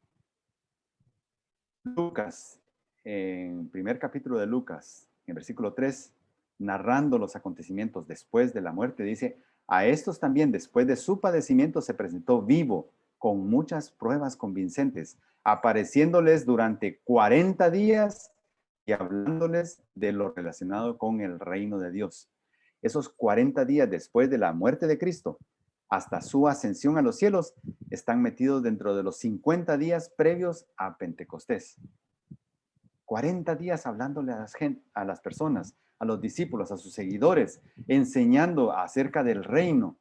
Lucas, en el primer capítulo de Lucas, en versículo 3, narrando los acontecimientos después de la muerte, dice, a estos también después de su padecimiento se presentó vivo, con muchas pruebas convincentes, apareciéndoles durante 40 días y hablándoles de lo relacionado con el reino de Dios. Esos 40 días después de la muerte de Cristo, hasta su ascensión a los cielos, están metidos dentro de los 50 días previos a Pentecostés. 40 días hablándole a las personas, a los discípulos, a sus seguidores, enseñando acerca del reino.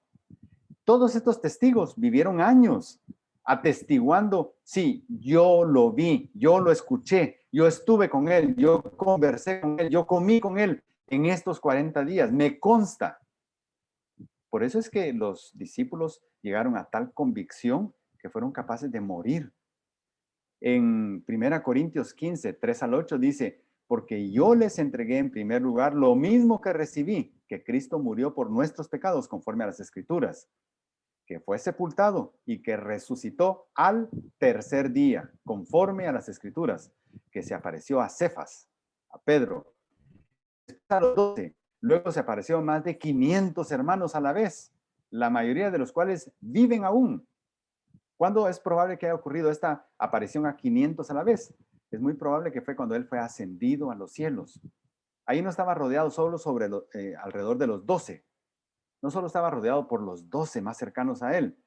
Todos estos testigos vivieron años atestiguando, sí, yo lo vi, yo lo escuché, yo estuve con él, yo conversé con él, yo comí con él en estos 40 días, me consta. Por eso es que los discípulos llegaron a tal convicción que fueron capaces de morir. En 1 Corintios 15, 3 al 8 dice, porque yo les entregué en primer lugar lo mismo que recibí, que Cristo murió por nuestros pecados conforme a las Escrituras, que fue sepultado y que resucitó al tercer día, conforme a las Escrituras, que se apareció a Cefas, a Pedro, a los 12. Luego se apareció a más de 500 hermanos a la vez, la mayoría de los cuales viven aún. ¿Cuándo es probable que haya ocurrido esta aparición a 500 a la vez? Es muy probable que fue cuando él fue ascendido a los cielos. Ahí no estaba rodeado solo alrededor de los 12. No solo estaba rodeado por los 12 más cercanos a él.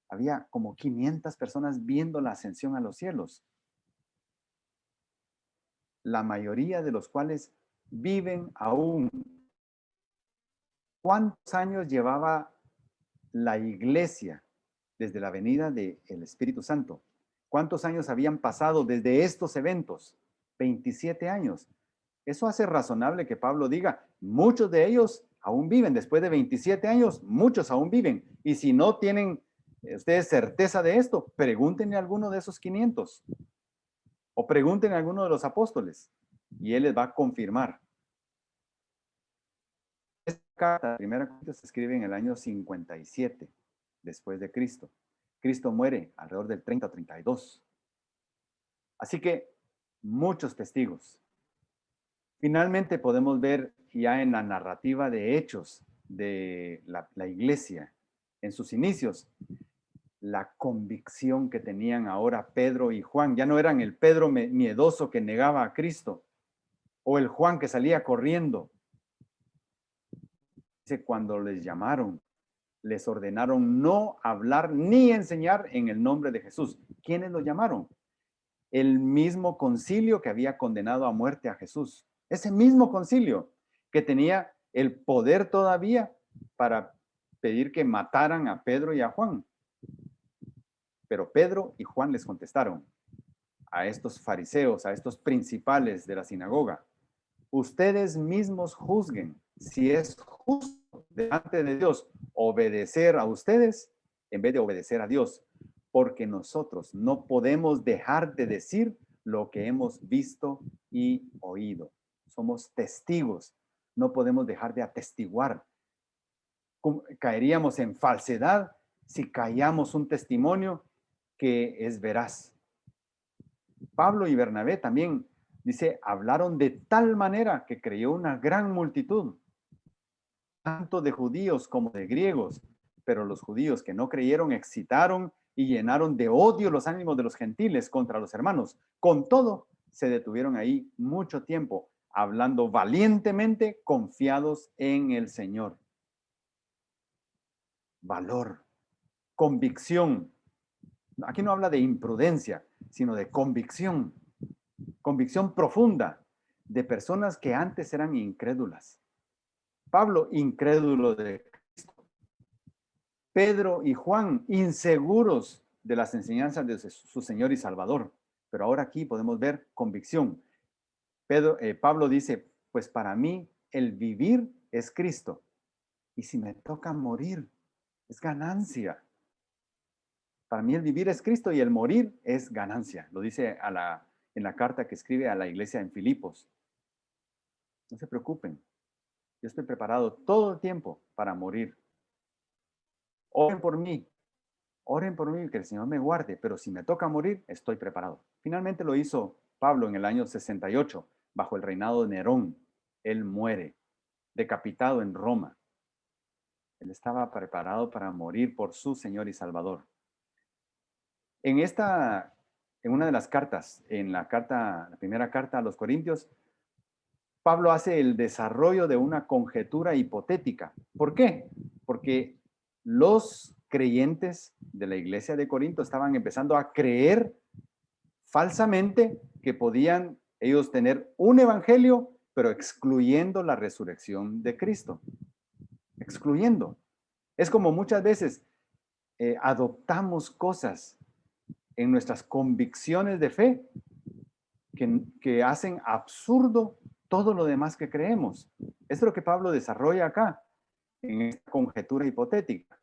Había como 500 personas viendo la ascensión a los cielos. La mayoría de los cuales viven aún. ¿Cuántos años llevaba la iglesia desde la venida del Espíritu Santo? ¿Cuántos años habían pasado desde estos eventos? 27 años. Eso hace razonable que Pablo diga, muchos de ellos aún viven. Después de 27 años, muchos aún viven. Y si no tienen ustedes certeza de esto, pregúntenle a alguno de esos 500. O pregúntenle a alguno de los apóstoles. Y él les va a confirmar. Esta carta, primera Corintios, se escribe en el año 57 después de Cristo. Cristo muere alrededor del 30 o 32. Así que muchos testigos. Finalmente podemos ver ya en la narrativa de hechos de la iglesia, en sus inicios, la convicción que tenían ahora Pedro y Juan. Ya no eran el Pedro miedoso que negaba a Cristo o el Juan que salía corriendo. Dice, cuando les llamaron, les ordenaron no hablar ni enseñar en el nombre de Jesús. ¿Quiénes lo llamaron? El mismo concilio que había condenado a muerte a Jesús. Ese mismo concilio que tenía el poder todavía para pedir que mataran a Pedro y a Juan. Pero Pedro y Juan les contestaron a estos fariseos, a estos principales de la sinagoga, ustedes mismos juzguen si es justo delante de Dios obedecer a ustedes en vez de obedecer a Dios, porque nosotros no podemos dejar de decir lo que hemos visto y oído. Somos testigos, no podemos dejar de atestiguar. Caeríamos en falsedad si callamos un testimonio que es veraz. Pablo y Bernabé también, dice, hablaron de tal manera que creyó una gran multitud, tanto de judíos como de griegos, pero los judíos que no creyeron excitaron y llenaron de odio los ánimos de los gentiles contra los hermanos. Con todo, se detuvieron ahí mucho tiempo, hablando valientemente, confiados en el Señor. Valor, convicción. Aquí no habla de imprudencia, sino de convicción. Convicción profunda de personas que antes eran incrédulas. Pablo, incrédulo de Cristo. Pedro y Juan, inseguros de las enseñanzas de su Señor y Salvador. Pero ahora aquí podemos ver convicción. Pablo dice, pues para mí el vivir es Cristo. Y si me toca morir, es ganancia. Para mí el vivir es Cristo y el morir es ganancia. Lo dice en la carta que escribe a la iglesia en Filipos. No se preocupen. Yo estoy preparado todo el tiempo para morir. Oren por mí, que el Señor me guarde, pero si me toca morir, estoy preparado. Finalmente lo hizo Pablo en el año 68, bajo el reinado de Nerón. Él muere, decapitado en Roma. Él estaba preparado para morir por su Señor y Salvador. En una de las cartas, la primera carta a los Corintios, Pablo hace el desarrollo de una conjetura hipotética. ¿Por qué? Porque los creyentes de la iglesia de Corinto estaban empezando a creer falsamente que podían ellos tener un evangelio, pero excluyendo la resurrección de Cristo. Excluyendo. Es como muchas veces adoptamos cosas en nuestras convicciones de fe que hacen absurdo todo lo demás que creemos. Esto es lo que Pablo desarrolla acá, en esta conjetura hipotética.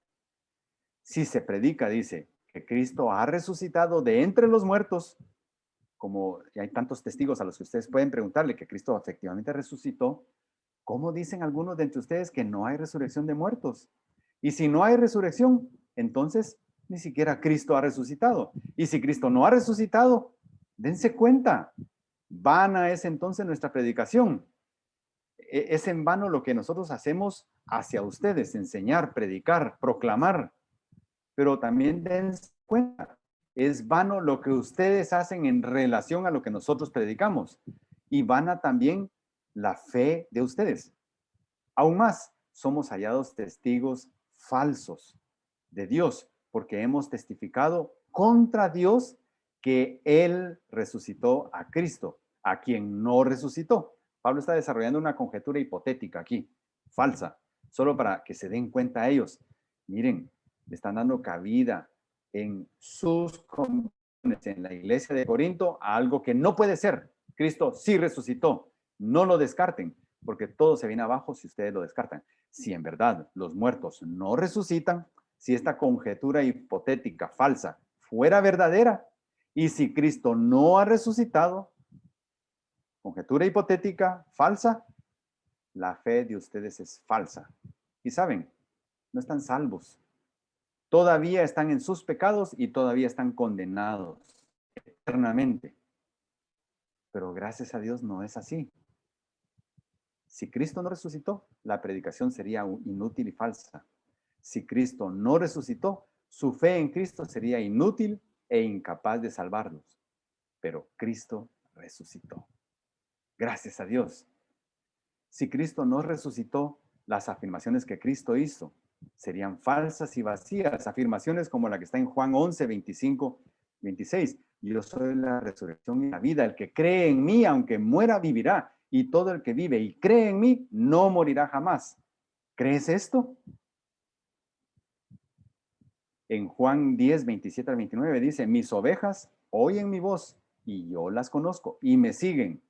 Si se predica, dice, que Cristo ha resucitado de entre los muertos, como hay tantos testigos a los que ustedes pueden preguntarle que Cristo efectivamente resucitó, ¿cómo dicen algunos de entre ustedes que no hay resurrección de muertos? Y si no hay resurrección, entonces ni siquiera Cristo ha resucitado. Y si Cristo no ha resucitado, dense cuenta, vana es entonces nuestra predicación. Es en vano lo que nosotros hacemos hacia ustedes, enseñar, predicar, proclamar. Pero también dense cuenta, es vano lo que ustedes hacen en relación a lo que nosotros predicamos. Y vana también la fe de ustedes. Aún más, somos hallados testigos falsos de Dios, porque hemos testificado contra Dios que Él resucitó a Cristo, a quien no resucitó. Pablo está desarrollando una conjetura hipotética aquí, falsa, solo para que se den cuenta ellos. Miren, le están dando cabida en sus convicciones en la iglesia de Corinto a algo que no puede ser. Cristo sí resucitó. No lo descarten, porque todo se viene abajo si ustedes lo descartan. Si en verdad los muertos no resucitan, si esta conjetura hipotética falsa fuera verdadera, y si Cristo no ha resucitado, conjetura hipotética falsa, la fe de ustedes es falsa. Y saben, no están salvos. Todavía están en sus pecados y todavía están condenados eternamente. Pero gracias a Dios no es así. Si Cristo no resucitó, la predicación sería inútil y falsa. Si Cristo no resucitó, su fe en Cristo sería inútil e incapaz de salvarlos. Pero Cristo resucitó. Gracias a Dios. Si Cristo no resucitó, las afirmaciones que Cristo hizo serían falsas y vacías. Afirmaciones como la que está en Juan 11, 25, 26. Yo soy la resurrección y la vida. El que cree en mí, aunque muera, vivirá. Y todo el que vive y cree en mí, no morirá jamás. ¿Crees esto? En Juan 10, 27 al 29 dice, mis ovejas oyen mi voz y yo las conozco y me siguen.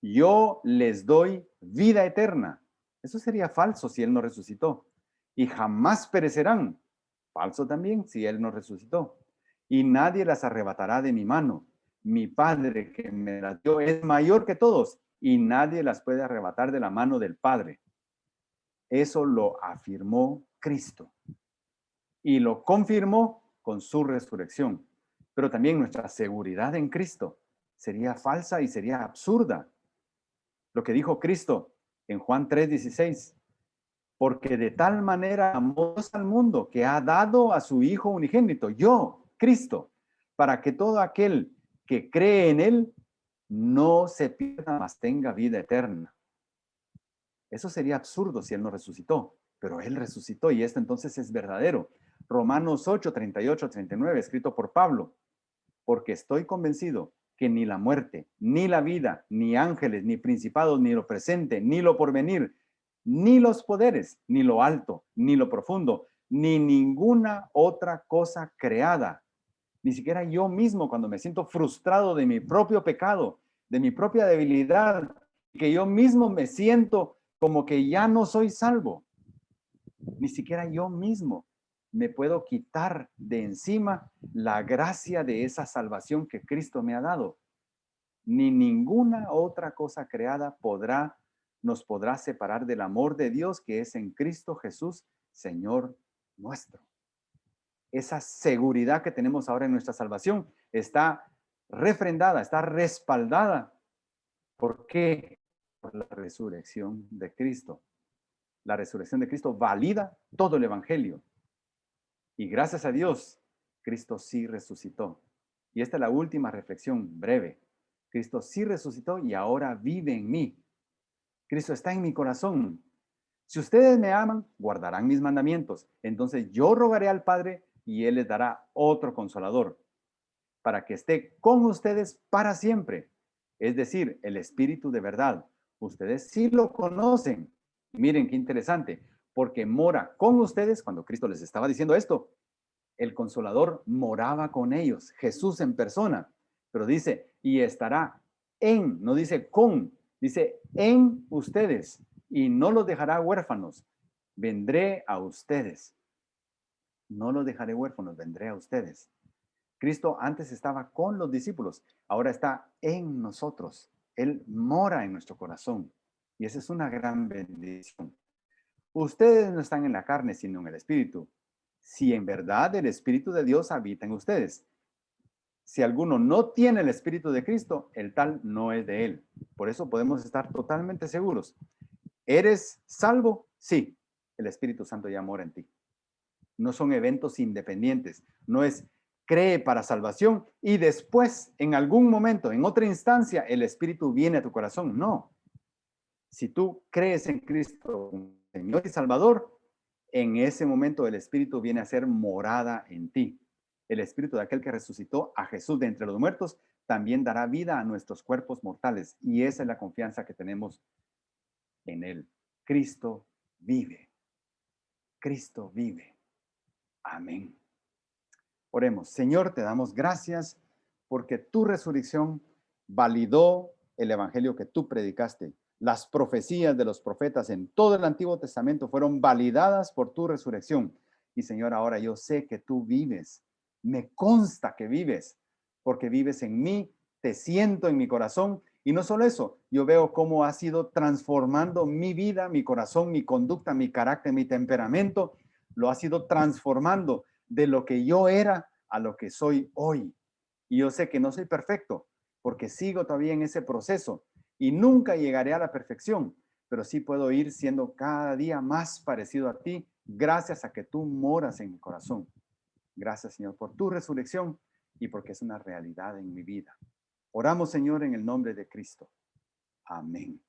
Yo les doy vida eterna. Eso sería falso si él no resucitó. y jamás perecerán. Falso también, si Él no resucitó. Y nadie las arrebatará de mi mano. Mi Padre que me las dio es mayor que todos, y nadie las puede arrebatar de la mano del Padre. Eso lo afirmó Cristo y lo confirmó con su resurrección. Pero también nuestra seguridad en Cristo sería falsa y sería absurda. Lo que dijo Cristo en Juan 3:16, porque de tal manera amó Dios al mundo que ha dado a su Hijo unigénito, yo, Cristo, para que todo aquel que cree en Él no se pierda, mas tenga vida eterna. Eso sería absurdo si Él no resucitó, pero Él resucitó y esto entonces es verdadero. Romanos 8:38-39, escrito por Pablo, porque estoy convencido que ni la muerte, ni la vida, ni ángeles, ni principados, ni lo presente, ni lo porvenir, ni los poderes, ni lo alto, ni lo profundo, ni ninguna otra cosa creada, ni siquiera yo mismo cuando me siento frustrado de mi propio pecado, de mi propia debilidad, que yo mismo me siento como que ya no soy salvo, ni siquiera yo mismo me puedo quitar de encima la gracia de esa salvación que Cristo me ha dado. Ni ninguna otra cosa creada nos podrá separar del amor de Dios que es en Cristo Jesús, Señor nuestro. Esa seguridad que tenemos ahora en nuestra salvación está refrendada, está respaldada. ¿Por qué? Por la resurrección de Cristo. La resurrección de Cristo valida todo el evangelio. Y gracias a Dios, Cristo sí resucitó. Y esta es la última reflexión breve. Cristo sí resucitó y ahora vive en mí. Cristo está en mi corazón. Si ustedes me aman, guardarán mis mandamientos. Entonces yo rogaré al Padre y Él les dará otro consolador para que esté con ustedes para siempre. Es decir, el Espíritu de verdad. Ustedes sí lo conocen. Miren qué interesante, porque mora con ustedes cuando Cristo les estaba diciendo esto. El consolador moraba con ellos, Jesús en persona, pero dice, y estará en, no dice con, dice en ustedes, y no los dejará huérfanos, vendré a ustedes. No los dejaré huérfanos, vendré a ustedes. Cristo antes estaba con los discípulos, ahora está en nosotros. Él mora en nuestro corazón. Y esa es una gran bendición. Ustedes no están en la carne, sino en el Espíritu. Si en verdad el Espíritu de Dios habita en ustedes. Si alguno no tiene el Espíritu de Cristo, el tal no es de él. Por eso podemos estar totalmente seguros. ¿Eres salvo? Sí, el Espíritu Santo ya mora en ti. No son eventos independientes. No es cree para salvación y después, en algún momento, en otra instancia, el Espíritu viene a tu corazón. No. Si tú crees en Cristo, Señor y Salvador, en ese momento el Espíritu viene a ser morada en ti. El Espíritu de aquel que resucitó a Jesús de entre los muertos también dará vida a nuestros cuerpos mortales. Y esa es la confianza que tenemos en Él. Cristo vive. Cristo vive. Amén. Oremos. Señor, te damos gracias porque tu resurrección validó el evangelio que tú predicaste. Las profecías de los profetas en todo el Antiguo Testamento fueron validadas por tu resurrección. Y Señor, ahora yo sé que tú vives. Me consta que vives, porque vives en mí, te siento en mi corazón. Y no solo eso, yo veo cómo has ido transformando mi vida, mi corazón, mi conducta, mi carácter, mi temperamento. Lo has ido transformando de lo que yo era a lo que soy hoy. Y yo sé que no soy perfecto, porque sigo todavía en ese proceso y nunca llegaré a la perfección, pero sí puedo ir siendo cada día más parecido a ti gracias a que tú moras en mi corazón. Gracias, Señor, por tu resurrección y porque es una realidad en mi vida. Oramos, Señor, en el nombre de Cristo. Amén.